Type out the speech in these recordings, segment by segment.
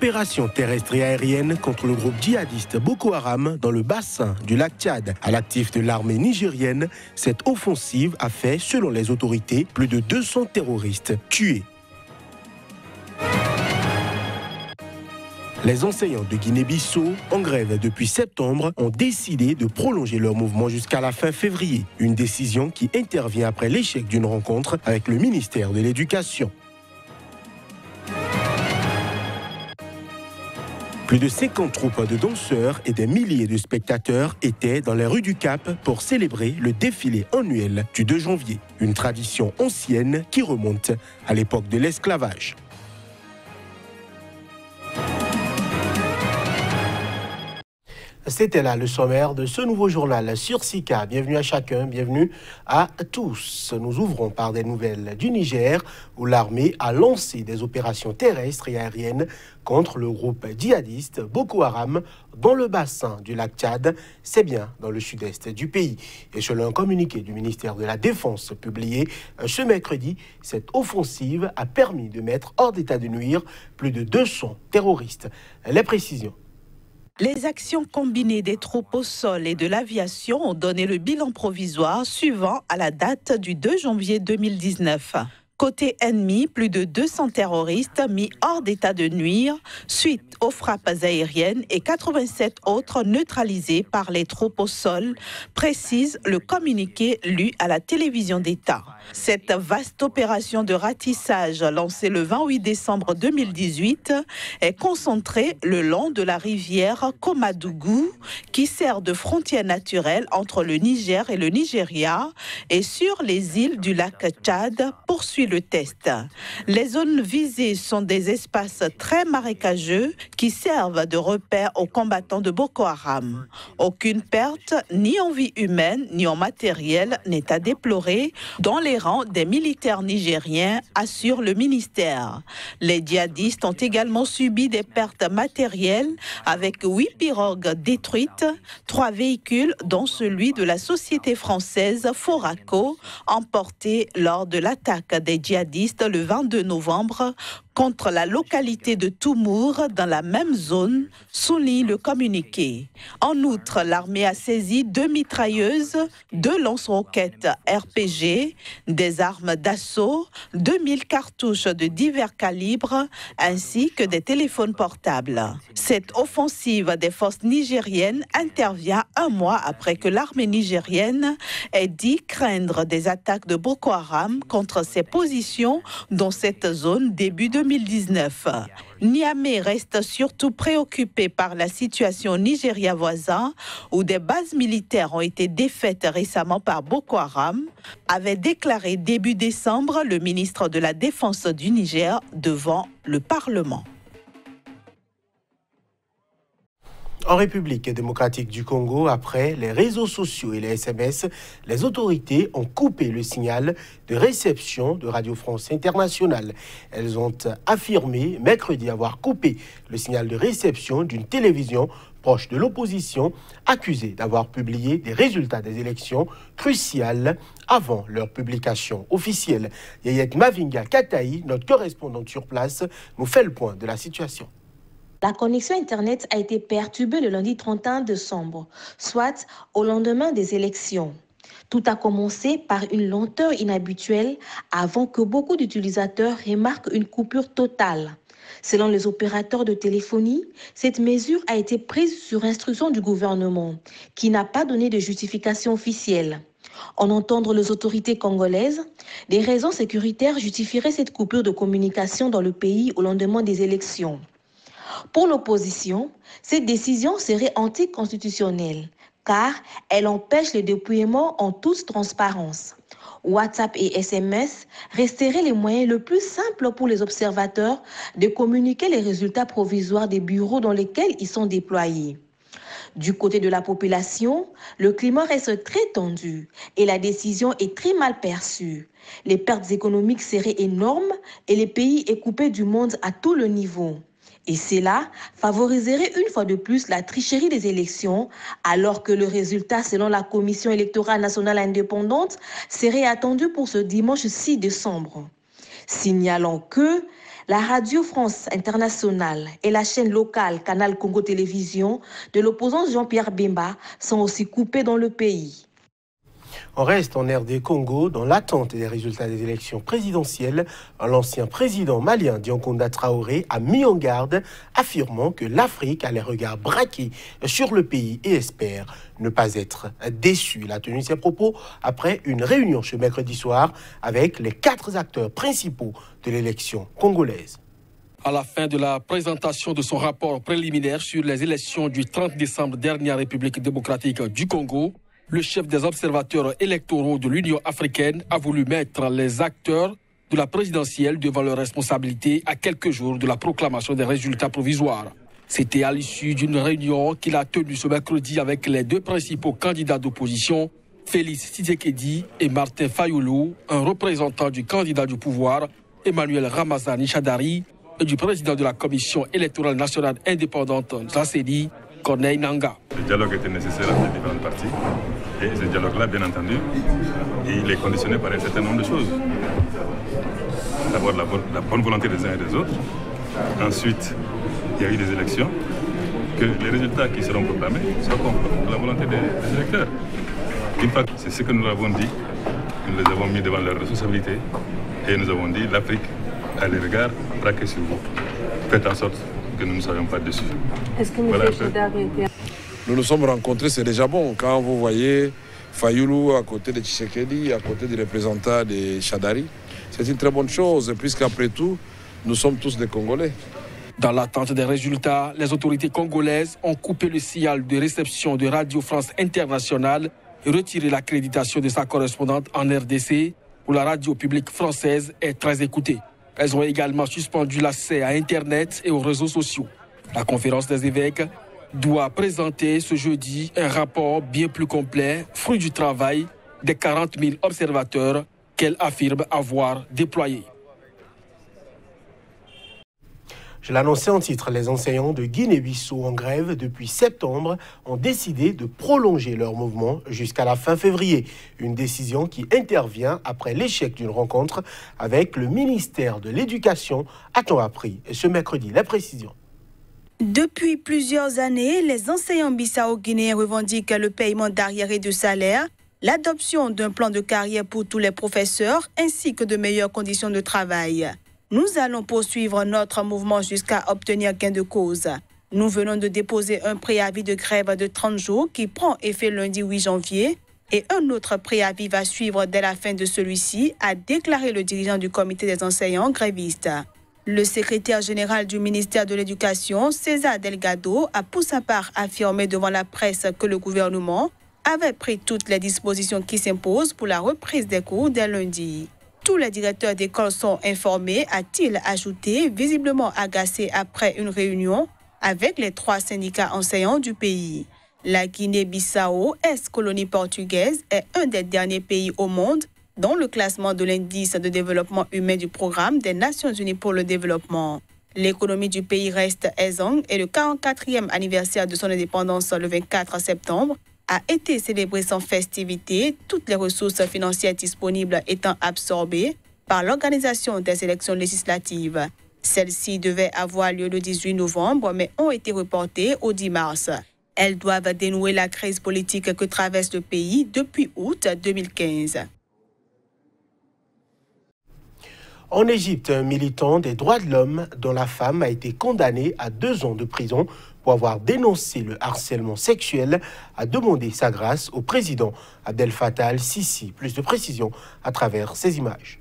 Opération terrestre et aérienne contre le groupe djihadiste Boko Haram dans le bassin du lac Tchad. À l'actif de l'armée nigérienne, cette offensive a fait, selon les autorités, plus de 200 terroristes tués. Les enseignants de Guinée-Bissau, en grève depuis septembre, ont décidé de prolonger leur mouvement jusqu'à la fin février. Une décision qui intervient après l'échec d'une rencontre avec le ministère de l'Éducation. Plus de 50 troupes de danseurs et des milliers de spectateurs étaient dans les rues du Cap pour célébrer le défilé annuel du 2 janvier. Une tradition ancienne qui remonte à l'époque de l'esclavage. C'était là le sommaire de ce nouveau journal sur Sika. Bienvenue à chacun, bienvenue à tous. Nous ouvrons par des nouvelles du Niger où l'armée a lancé des opérations terrestres et aériennes contre le groupe djihadiste Boko Haram dans le bassin du lac Tchad, c'est bien dans le sud-est du pays. Et selon un communiqué du ministère de la Défense publié ce mercredi, cette offensive a permis de mettre hors d'état de nuire plus de 200 terroristes. Les précisions. Les actions combinées des troupes au sol et de l'aviation ont donné le bilan provisoire suivant à la date du 2 janvier 2019. Côté ennemi, plus de 200 terroristes mis hors d'état de nuire suite aux frappes aériennes et 87 autres neutralisés par les troupes au sol, précise le communiqué lu à la télévision d'État. Cette vaste opération de ratissage lancée le 28 décembre 2018 est concentrée le long de la rivière Komadougou qui sert de frontière naturelle entre le Niger et le Nigeria et sur les îles du lac Tchad, poursuit le test. Les zones visées sont des espaces très marécageux qui servent de repère aux combattants de Boko Haram. Aucune perte, ni en vie humaine, ni en matériel, n'est à déplorer dans les rangs des militaires nigériens, assure le ministère. Les djihadistes ont également subi des pertes matérielles avec 8 pirogues détruites, 3 véhicules dont celui de la société française Foraco, emportés lors de l'attaque des djihadistes le 22 novembre contre la localité de Toumour dans la même zone, souligne le communiqué. En outre, l'armée a saisi 2 mitrailleuses, 2 lance-roquettes RPG, des armes d'assaut, 2000 cartouches de divers calibres, ainsi que des téléphones portables. Cette offensive des forces nigériennes intervient un mois après que l'armée nigérienne ait dit craindre des attaques de Boko Haram contre ses positions dans cette zone début 2019. Niamey reste surtout préoccupé par la situation au Nigeria voisin, où des bases militaires ont été défaites récemment par Boko Haram, avait déclaré début décembre le ministre de la Défense du Niger devant le Parlement. En République démocratique du Congo, après les réseaux sociaux et les SMS, les autorités ont coupé le signal de réception de Radio France Internationale. Elles ont affirmé mercredi avoir coupé le signal de réception d'une télévision proche de l'opposition, accusée d'avoir publié des résultats des élections cruciales avant leur publication officielle. Yayette Mavinga Kataï, notre correspondante sur place, nous fait le point de la situation. La connexion Internet a été perturbée le lundi 31 décembre, soit au lendemain des élections. Tout a commencé par une lenteur inhabituelle avant que beaucoup d'utilisateurs remarquent une coupure totale. Selon les opérateurs de téléphonie, cette mesure a été prise sur instruction du gouvernement, qui n'a pas donné de justification officielle. En entendant les autorités congolaises, des raisons sécuritaires justifieraient cette coupure de communication dans le pays au lendemain des élections. Pour l'opposition, cette décision serait anticonstitutionnelle, car elle empêche le dépouillement en toute transparence. WhatsApp et SMS resteraient les moyens les plus simples pour les observateurs de communiquer les résultats provisoires des bureaux dans lesquels ils sont déployés. Du côté de la population, le climat reste très tendu et la décision est très mal perçue. Les pertes économiques seraient énormes et le pays est coupé du monde à tout le niveau. Et cela favoriserait une fois de plus la tricherie des élections, alors que le résultat, selon la Commission électorale nationale indépendante, serait attendu pour ce dimanche 6 décembre. Signalant que La Radio France Internationale et la chaîne locale Canal Congo Télévision de l'opposant Jean-Pierre Bemba sont aussi coupées dans le pays. On reste en RD Congo dans l'attente des résultats des élections présidentielles. L'ancien président malien Dioncounda Traoré a mis en garde, affirmant que l'Afrique a les regards braqués sur le pays et espère ne pas être déçu. Il a tenu ses propos après une réunion ce mercredi soir avec les 4 acteurs principaux de l'élection congolaise. À la fin de la présentation de son rapport préliminaire sur les élections du 30 décembre dernier en République démocratique du Congo, le chef des observateurs électoraux de l'Union africaine a voulu mettre les acteurs de la présidentielle devant leurs responsabilités à quelques jours de la proclamation des résultats provisoires. C'était à l'issue d'une réunion qu'il a tenue ce mercredi avec les 2 principaux candidats d'opposition, Félix Tshisekedi et Martin Fayulu, un représentant du candidat du pouvoir, Emmanuel Ramazani Shadari, et du président de la Commission électorale nationale indépendante, Zassedi, Corneille Nangaa. Le dialogue était nécessaire entre les différentes parties. Et ce dialogue-là, bien entendu, il est conditionné par un certain nombre de choses. D'abord, la bonne volonté des uns et des autres. Ensuite, il y a eu des élections. Que les résultats qui seront proclamés soient conformes à la volonté des électeurs. Une fois, c'est ce que nous avons dit. Nous les avons mis devant leurs responsabilités. Et nous avons dit, l'Afrique a les regards braqués sur vous. Faites en sorte que nous ne soyons pas dessus. Est-ce que M. Shadari était... Nous nous sommes rencontrés, c'est déjà bon. Quand vous voyez Fayulu à côté de Tshisekedi, à côté du représentant de Shadari, c'est une très bonne chose, puisqu'après tout, nous sommes tous des Congolais. Dans l'attente des résultats, les autorités congolaises ont coupé le signal de réception de Radio France Internationale et retiré l'accréditation de sa correspondante en RDC, où la radio publique française est très écoutée. Elles ont également suspendu l'accès à Internet et aux réseaux sociaux. La conférence des évêques doit présenter ce jeudi un rapport bien plus complet, fruit du travail des 40 000 observateurs qu'elle affirme avoir déployés. Je l'annonçais en titre, les enseignants de Guinée-Bissau en grève depuis septembre ont décidé de prolonger leur mouvement jusqu'à la fin février. Une décision qui intervient après l'échec d'une rencontre avec le ministère de l'Éducation, a-t-on appris ce mercredi. La précision. Depuis plusieurs années, les enseignants bissau-guinéens revendiquent le paiement d'arriérés de salaire, l'adoption d'un plan de carrière pour tous les professeurs ainsi que de meilleures conditions de travail. Nous allons poursuivre notre mouvement jusqu'à obtenir gain de cause. Nous venons de déposer un préavis de grève de 30 jours qui prend effet lundi 8 janvier et un autre préavis va suivre dès la fin de celui-ci, a déclaré le dirigeant du comité des enseignants grévistes. Le secrétaire général du ministère de l'Éducation, César Delgado, a pour sa part affirmé devant la presse que le gouvernement avait pris toutes les dispositions qui s'imposent pour la reprise des cours dès lundi. Tous les directeurs d'école sont informés, a-t-il ajouté, visiblement agacé après une réunion avec les 3 syndicats enseignants du pays. La Guinée-Bissau, ex-colonie portugaise, est un des derniers pays au monde dans le classement de l'indice de développement humain du programme des Nations Unies pour le développement. L'économie du pays reste aisante et le 44e anniversaire de son indépendance le 24 septembre a été célébré sans festivité, toutes les ressources financières disponibles étant absorbées par l'organisation des élections législatives. Celles-ci devaient avoir lieu le 18 novembre, mais ont été reportées au 10 mars. Elles doivent dénouer la crise politique que traverse le pays depuis août 2015. En Égypte, un militant des droits de l'homme dont la femme a été condamnée à 2 ans de prison pour avoir dénoncé le harcèlement sexuel a demandé sa grâce au président Abdel Fattah al-Sisi. Plus de précision à travers ces images.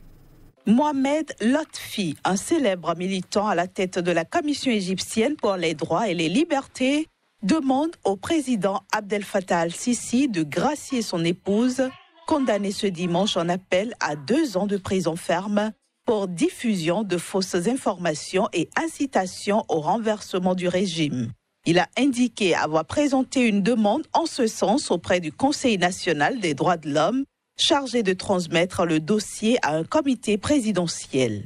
Mohamed Lotfi, un célèbre militant à la tête de la Commission égyptienne pour les droits et les libertés, demande au président Abdel Fattah al-Sisi de gracier son épouse, condamnée ce dimanche en appel à 2 ans de prison ferme pour diffusion de fausses informations et incitation au renversement du régime. Il a indiqué avoir présenté une demande en ce sens auprès du Conseil national des droits de l'homme, chargé de transmettre le dossier à un comité présidentiel.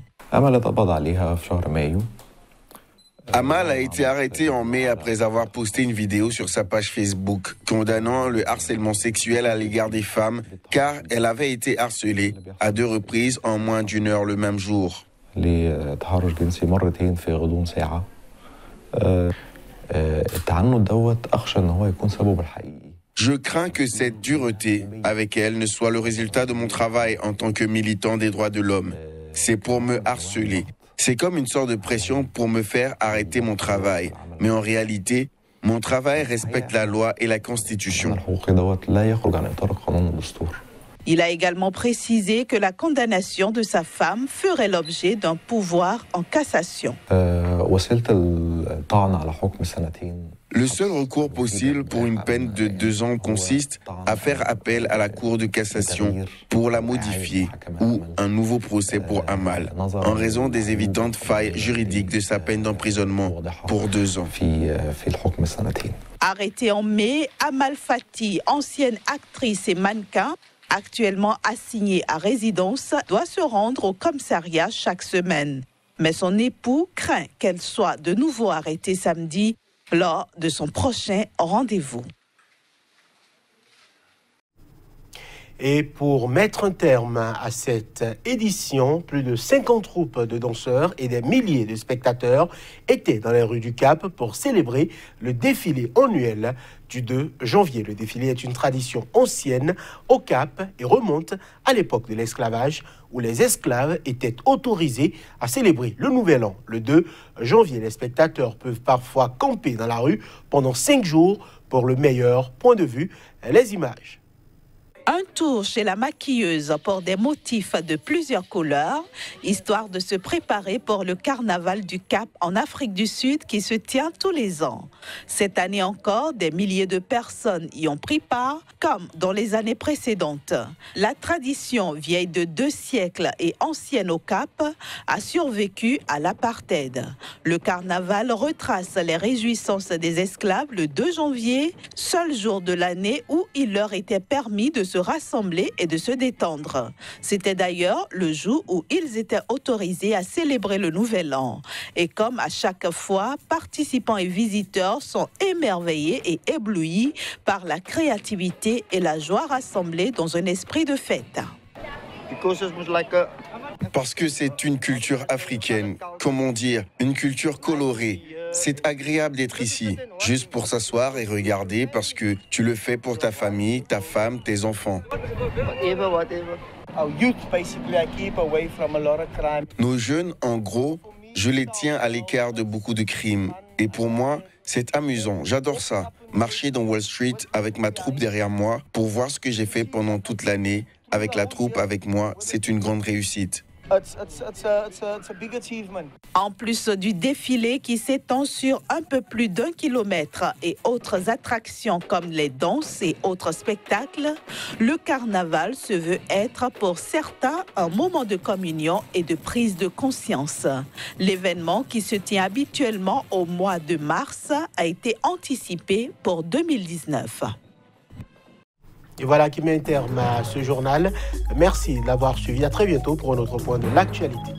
Amal a été arrêté en mai après avoir posté une vidéo sur sa page Facebook condamnant le harcèlement sexuel à l'égard des femmes car elle avait été harcelée à 2 reprises en moins d'1 heure le même jour. لتحرش جنسي مرتين في غضون ساعة. التعنت دوت أخشى إن هو يكون سببه الحقيقي. Je crains que cette dureté avec elle ne soit le résultat de mon travail en tant que militant des droits de l'homme. C'est pour me harceler. C'est comme une sorte de pression pour me faire arrêter mon travail. Mais en réalité, mon travail respecte la loi et la Constitution. Il a également précisé que la condamnation de sa femme ferait l'objet d'un pouvoir en cassation. Le seul recours possible pour une peine de 2 ans consiste à faire appel à la Cour de cassation pour la modifier ou un nouveau procès pour Amal, en raison des évidentes failles juridiques de sa peine d'emprisonnement pour 2 ans. Arrêtée en mai, Amal Fati, ancienne actrice et mannequin, actuellement assignée à résidence, doit se rendre au commissariat chaque semaine. Mais son époux craint qu'elle soit de nouveau arrêtée samedi lors de son prochain rendez-vous. Et pour mettre un terme à cette édition, plus de 50 troupes de danseurs et des milliers de spectateurs étaient dans les rues du Cap pour célébrer le défilé annuel du 2 janvier. Le défilé est une tradition ancienne au Cap et remonte à l'époque de l'esclavage où les esclaves étaient autorisés à célébrer le Nouvel An. Le 2 janvier, les spectateurs peuvent parfois camper dans la rue pendant 5 jours pour le meilleur point de vue. Les images. Un tour chez la maquilleuse pour des motifs de plusieurs couleurs, histoire de se préparer pour le carnaval du Cap en Afrique du Sud qui se tient tous les ans. Cette année encore, des milliers de personnes y ont pris part, comme dans les années précédentes. La tradition vieille de 2 siècles et ancienne au Cap a survécu à l'apartheid. Le carnaval retrace les réjouissances des esclaves le 2 janvier, seul jour de l'année où il leur était permis de se rassembler et de se détendre. C'était d'ailleurs le jour où ils étaient autorisés à célébrer le Nouvel An. Et comme à chaque fois, participants et visiteurs sont émerveillés et éblouis par la créativité et la joie rassemblées dans un esprit de fête. Parce que c'est une culture africaine, comment dire, une culture colorée. C'est agréable d'être ici, juste pour s'asseoir et regarder parce que tu le fais pour ta famille, ta femme, tes enfants. Nos jeunes, en gros, je les tiens à l'écart de beaucoup de crimes. Et pour moi, c'est amusant, j'adore ça. Marcher dans Wall Street avec ma troupe derrière moi pour voir ce que j'ai fait pendant toute l'année. Avec la troupe, avec moi, c'est une grande réussite. En plus du défilé qui s'étend sur un peu plus d'1 kilomètre et autres attractions comme les danses et autres spectacles, le carnaval se veut être pour certains un moment de communion et de prise de conscience. L'événement qui se tient habituellement au mois de mars a été anticipé pour 2019. Et voilà qui met un terme à ce journal. Merci de l'avoir suivi. À très bientôt pour un autre point de l'actualité.